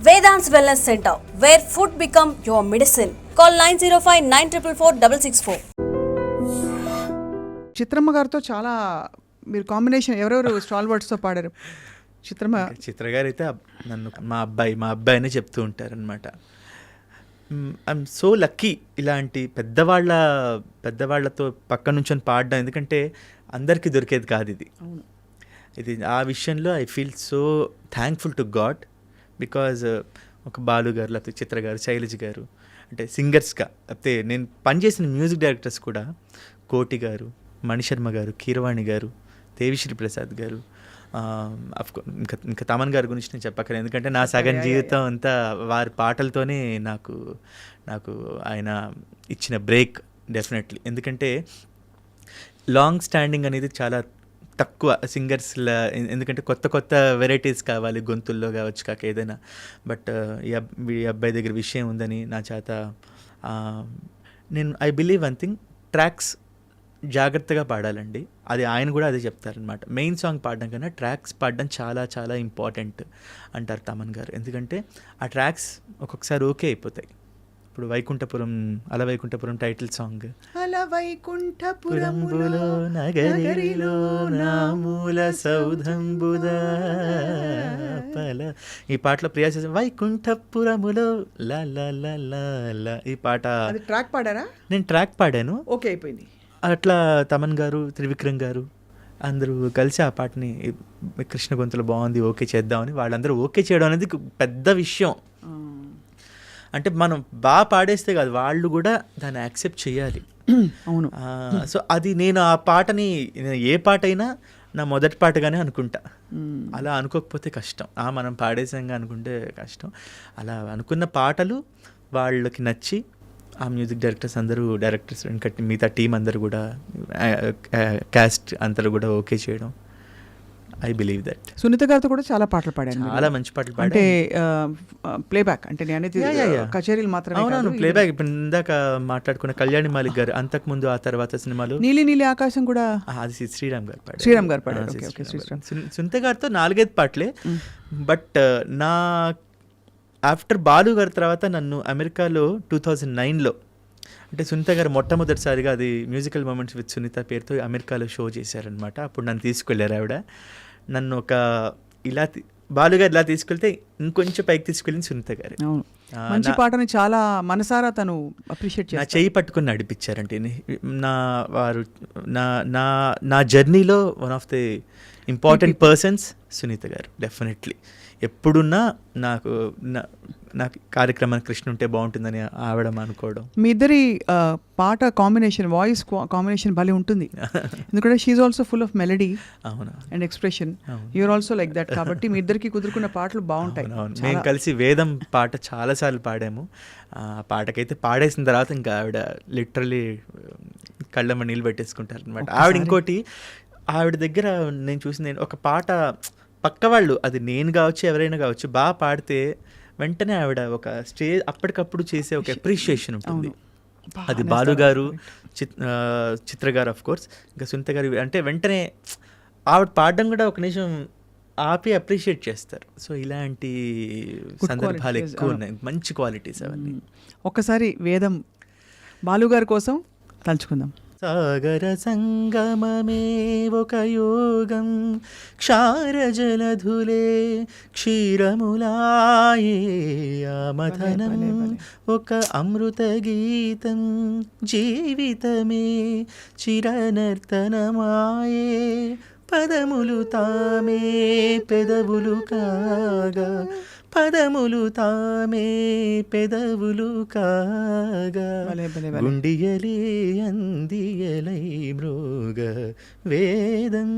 Vedant's Wellness Center, where food become your medicine. Call 905-944-664. చిత్రమ్మ గారితో చాలా మీరు కాంబినేషన్ ఎవరెవరు స్టాల్ వర్డ్స్తో పాడారు? చిత్ర గారు అయితే నన్ను మా అబ్బాయి అని చెప్తూ ఉంటారనమాట. ఐఎమ్ సో లక్కీ ఇలాంటి పెద్దవాళ్ళతో పక్క నుంచొని పాడడం, ఎందుకంటే అందరికీ దొరికేది కాదు ఇది. ఆ విషయంలో I feel so thankful to God, because ఒక బాలు గారు, లేకపోతే చిత్ర గారు, శైలజ్ గారు, అంటే సింగర్స్గా, లేకపోతే నేను పనిచేసిన మ్యూజిక్ డైరెక్టర్స్ కూడా కోటి గారు, మణిశర్మ గారు, కీరవాణి గారు, దేవిశ్రీ ప్రసాద్ గారు, ఇంకా తమన్ గారి గురించి నేను చెప్పక్కర్లేదు, ఎందుకంటే నా సగం జీవితం అంతా వారి పాటలతోనే నాకు ఆయన ఇచ్చిన బ్రేక్ డెఫినెట్లీ. ఎందుకంటే లాంగ్ స్టాండింగ్ అనేది చాలా తక్కువ సింగర్స్లో, ఎందుకంటే కొత్త వెరైటీస్ కావాలి గొంతుల్లో కావచ్చు కాక ఏదైనా. బట్ ఈ అబ్బాయి దగ్గర విషయం ఉందని నా చేత నేను I believe one thing, tracks జాగ్రత్తగా పాడాలండి. అది ఆయన కూడా అదే చెప్తారనమాట. మెయిన్ సాంగ్ పాడడం కన్నా ట్రాక్స్ పాడడం చాలా చాలా ఇంపార్టెంట్ అంటారు తమన్ గారు. ఎందుకంటే ఆ ట్రాక్స్ ఒక్కొక్కసారి ఓకే అయిపోతాయి. ఇప్పుడు వైకుంఠపురం టైటిల్ సాంగ్, అలవైకుంఠపురములో నగరిలో నామూల సౌధంబుదా పల, ఈ పాటలో ప్రియా చేసిన వైకుంఠపురములో లా లా లా లా లా, ఈ పాట ట్రాక్ పాడారా? నేను ట్రాక్ పాడాను, ఓకే అయిపోయింది. అట్లా తమన్ గారు, త్రివిక్రమ్ గారు అందరూ కలిసి ఆ పాటని కృష్ణ గొంతులో బాగుంది ఓకే చేద్దామని వాళ్ళందరూ ఓకే చేయడం అనేది పెద్ద విషయం. అంటే మనం బాగా పాడేస్తే కాదు, వాళ్ళు కూడా దాన్ని యాక్సెప్ట్ చేయాలి. అవును. సో అది నేను ఆ పాటని ఏ పాట అయినా నా మొదటి పాటగానే అనుకుంటా. అలా అనుకోకపోతే కష్టం, మనం పాడేసాంగా అనుకుంటే కష్టం. అలా అనుకున్న పాటలు వాళ్ళకి నచ్చి ఆ మ్యూజిక్ డైరెక్టర్స్ ఇంకా మిగతా టీం అందరూ కూడా, క్యాస్ట్ అందరూ కూడా ఓకే చేయడం, ఐ బిలీవ్ దట్. సునీత గారితో కూడా చాలా పాటలు పాడాను, చాలా మంచి పాటలు పాడాను. అంటే ప్లేబ్యాక్, అంటే నేను కచేరీలు మాత్రమే. అవునవును, ప్లేబ్యాక్. ఇప్పుడు ఇందాక మాట్లాడుకున్న కళ్యాణి మాలిక్ గారు, అంతకుముందు ఆ తర్వాత సినిమాలు నీలి ఆకాశం కూడా, అది శ్రీరామ్ గారు పాడారు. సునీత గారితో 4-5 పాటలే. బట్ నా ఆఫ్టర్ బాలు గారి తర్వాత నన్ను అమెరికాలో 2009లో, అంటే సునీత గారు మొట్టమొదటిసారిగా అది మ్యూజికల్ మూమెంట్స్ విత్ సునీత పేరుతో అమెరికాలో షో చేశారనమాట. అప్పుడు నన్ను తీసుకెళ్ళారు ఆవిడ. నన్ను బాలుగారు ఇలా తీసుకెళ్తే ఇంకొంచెం పైకి తీసుకెళ్ళింది సునీత గారు. మంచి పాటని చాలా మనసారా తను అప్రిషియేట్ చేశారు. నా చేయి పట్టుకుని నడిపించారంటే నా జర్నీలో one of the important persons Sunitha గారు. డెఫినెట్లీ ఎప్పుడున్నా నాకు కార్యక్రమానికి కృష్ణ ఉంటే బాగుంటుందని ఆవిడ అనుకోవడం. మీ ఇద్దరి పాట కాంబినేషన్, వాయిస్ కాంబినేషన్ భలే ఉంటుంది. ఎందుకంటే she also full of melody and expression. You are also like that. కాబట్టి మీ ఇద్దరికి కుదురుకున్న పాటలు బాగుంటాయి. మేము కలిసి వేదం పాట చాలాసార్లు పాడాము. ఆ పాటకైతే పాడేసిన తర్వాత ఇంకా ఆవిడ లిటరలీ కళ్ళమ్మ నీళ్ళు పెట్టేసుకుంటారు అనమాట. ఆవిడ ఇంకోటి, ఆవిడ దగ్గర నేను చూసింది ఒక పాట పక్క వాళ్ళు, అది నేను కావచ్చు ఎవరైనా కావచ్చు, బాగా పాడితే వెంటనే ఆవిడ ఒక అప్పటికప్పుడు చేసే ఒక అప్రిషియేషన్ ఉంటుంది. అది బాలు గారు, చిత్ర గారు ఆఫ్ కోర్స్, ఇంకా సునీత గారు, అంటే వెంటనే ఆవిడ పాడడం కూడా ఒక నిమిషం ఆపి అప్రిషియేట్ చేస్తారు. సో ఇలాంటి సందర్భాలు ఎక్కువ ఉన్నాయి, మంచి క్వాలిటీస్ అవన్నీ. ఒక్కసారి వేదం బాలు గారి కోసం తలుచుకుందాం. సాగర సంగమమే ఒక యోగం, క్షారజలధులే క్షీరములాయే, ఆమథనం ఒక అమృత గీతం, జీవితమే చిరనర్తనమాయే, పదములు తామే పెదవులు కాగా, పదములు తామే పెదవులు కాగా, గుండియలే అందియలై మృగ వేదం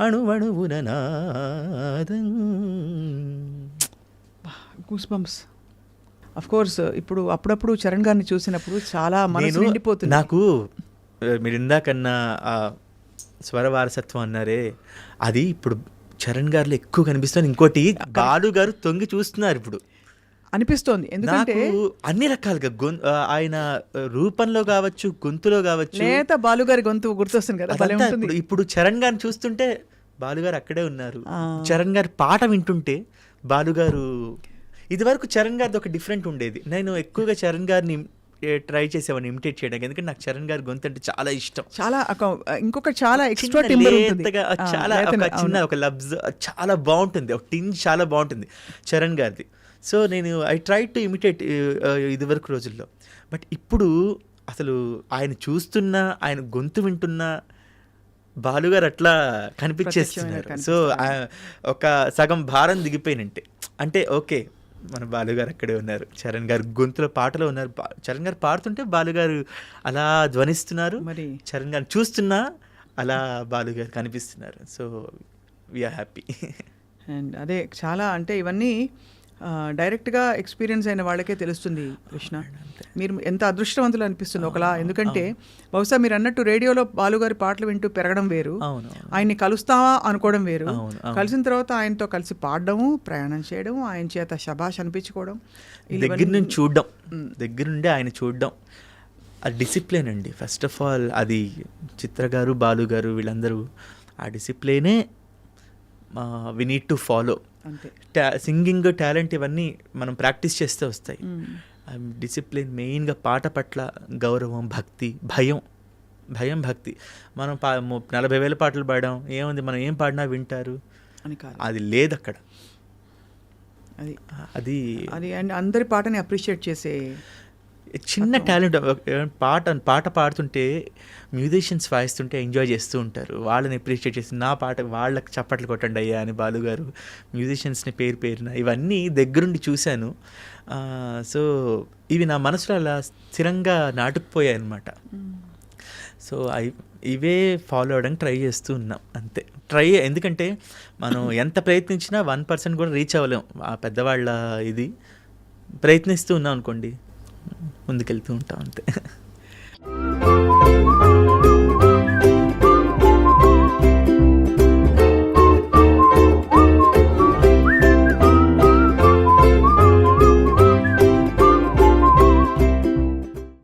అణువణువున నాదం. Goose bumps. అఫ్ కోర్స్ ఇప్పుడు అప్పుడప్పుడు చరణ్ గారిని చూసినప్పుడు చాలా మనసు నిండిపోతుంది. నాకు మీరు ఇందాకన్నా స్వర వారసత్వం అన్నారే, అది ఇప్పుడు చరణ్ గారిలో ఎక్కువ కనిపిస్తుంది. ఇంకోటి, బాలు గారు తొంగి చూస్తున్నారు ఇప్పుడు అనిపిస్తోంది. ఎందుకంటే అన్ని రకాలుగా ఆయన రూపంలో కావచ్చు, గొంతులో కావచ్చు, నేత బాలుగారి గొంతు గుర్తొస్తుంది కదా. ఇప్పుడు చరణ్ గారిని చూస్తుంటే బాలుగారు అక్కడే ఉన్నారు. చరణ్ గారి పాట వింటుంటే బాలుగారు ఇదివరకు చరణ్ గారిది ఒక డిఫరెంట్ ఉండేది. నేను ఎక్కువగా చరణ్ గారిని ట్రై చేసేవాడిని ఇమిటేట్ చేయడానికి, ఎందుకంటే నాకు చరణ్ గారి గొంతు అంటే చాలా ఇష్టం. చాలా ఇంకొక చాలా ఎక్స్ట్రా టింబర్ ఉంటుంది, లేతగా, చాలా ఒక చిన్న ఒక లబ్జ్ చాలా బాగుంటుంది, ఒక టింజ్ చాలా బాగుంటుంది చరణ్ గారిది. సో నేను ఐ ట్రై టు ఇమిటేట్ ఇదివరకు రోజుల్లో. బట్ ఇప్పుడు అసలు ఆయన చూస్తున్నా, ఆయన గొంతు వింటున్నా బాలుగారు అట్లా కనిపించేస్తున్నారు. సో ఒక సగం భారం దిగిపోయినంటే, అంటే ఓకే మన బాలుగారు అక్కడే ఉన్నారు, చరణ్ గారు గొంతులో పాటలో ఉన్నారు, చరణ్ గారు పాడుతుంటే బాలుగారు అలా ధ్వనిస్తున్నారు, మరి చరణ్ గారు చూస్తున్నా అలా బాలుగారు కనిపిస్తున్నారు. So we are happy. అండ్ అదే చాలా అంటే ఇవన్నీ డైరెక్ట్గా ఎక్స్పీరియన్స్ అయిన వాళ్ళకే తెలుస్తుంది కృష్ణ. మీరు ఎంత అదృష్టవంతులు అనిపిస్తుంది ఒకలా, ఎందుకంటే బహుశా మీరు అన్నట్టు రేడియోలో బాలుగారి పాటలు వింటూ పెరగడం వేరు, ఆయన్ని కలుస్తావా అనుకోవడం వేరు, కలిసిన తర్వాత ఆయనతో కలిసి పాడడము, ప్రయాణం చేయడం, ఆయన చేత శభాష్ అనిపించుకోవడం, దగ్గర నుంచి చూడడం, దగ్గర నుండి ఆయన చూడడం, ఆ డిసిప్లిన్ అండి. ఫస్ట్ ఆఫ్ ఆల్ అది చిత్ర గారు, బాలు గారు వీళ్ళందరూ ఆ డిసిప్లినే we need to follow. Singing talent ఇవన్నీ మనం ప్రాక్టీస్ చేస్తే వస్తాయి. డిసిప్లిన్ మెయిన్గా, పాట పట్ల గౌరవం, భక్తి, భయం భక్తి. మనం 40,000 పాటలు పాడాం, ఏముంది మనం ఏం పాడినా వింటారు అని కాదు, అది లేదు అక్కడ. అది అది అండ్ అందరి పాటని అప్రిషియేట్ చేసే చిన్న టాలెంట్. పాట పాడుతుంటే మ్యూజిషియన్స్ వాయిస్తుంటే ఎంజాయ్ చేస్తూ ఉంటారు, వాళ్ళని అప్రిషియేట్ చేసి నా పాట వాళ్ళకి చప్పట్లు కొట్టండి అయ్యా అని బాలుగారు మ్యూజిషియన్స్ని పేరున ఇవన్నీ దగ్గరుండి చూశాను. సో ఇవి నా మనసులో అలా స్థిరంగా నాటుకుపోయాయి అన్నమాట. సో ఇవే ఫాలో అవడానికి ట్రై చేస్తూ ఉన్నాం అంతే. ఎందుకంటే మనం ఎంత ప్రయత్నించినా 1% కూడా రీచ్ అవ్వలేం. ఆ పెద్దవాళ్ళ ఇది ప్రయత్నిస్తూ ఉన్నాం అనుకోండి, ముందుకెళ్తూ ఉంటాం అంతే.